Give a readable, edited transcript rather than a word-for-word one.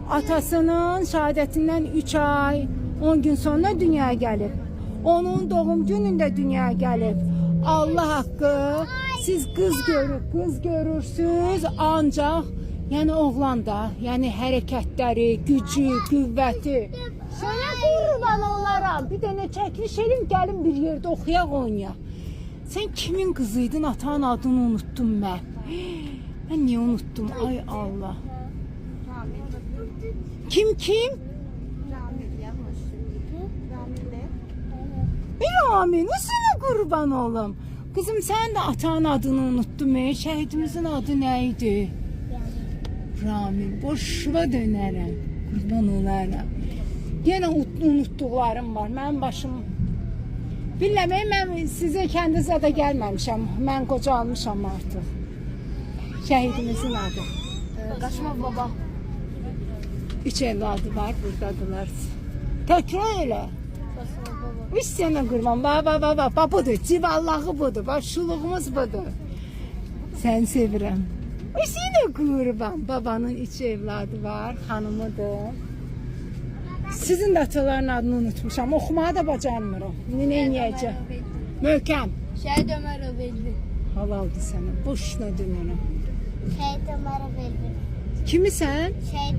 Atasının şəhadətindən 3 ay, 10 gün sonra dünyaya gəlib. Onun doğum günündə dünyaya gəlib. Allah haqqı, siz qız görürsünüz, ancaq yəni oğlan da, yəni hərəkətləri, gücü, qüvvəti. Sənə qurban olaram. Bir dənə çəkiliş elim, gəlin bir yerdə oxuyaq, oynayaq. Sən kimin qızıydın? Atanın adını unuttum mən. Mən niyə unuttum? Ay Allah. Kim? Ramil, sənə qurban olum. Kızım sen de atanın adını unuttun. Şehidimizin adı neydi? Ramil. Boşuna dönerəm. Qurban olaram. Yenə unutduqlarım var. Mənim başım... Bilmem, mən sizə kəndinizə də gəlməmişəm. Mən qocalmışam artıq. Şehidimizin adı. Qaşımov baba. 3 evladı var, buradadılar. Təkrar elə. Üç sene kurban, baba budur, civallağı budur, başçılığımız budur. Sen sevirəm. Üç yine kurban, babanın 3 evladı var, hanımıdır. Sizin de ataların adını unutmuşam, okumağı da bacarmıram. Ne yiyəcəm? Möhkəm. Şəhid Ömər Öbelli. Halaldır sənə, boşuna dönərəm. Şəhid Ömər Öbelli. Kimi sən? Şəhid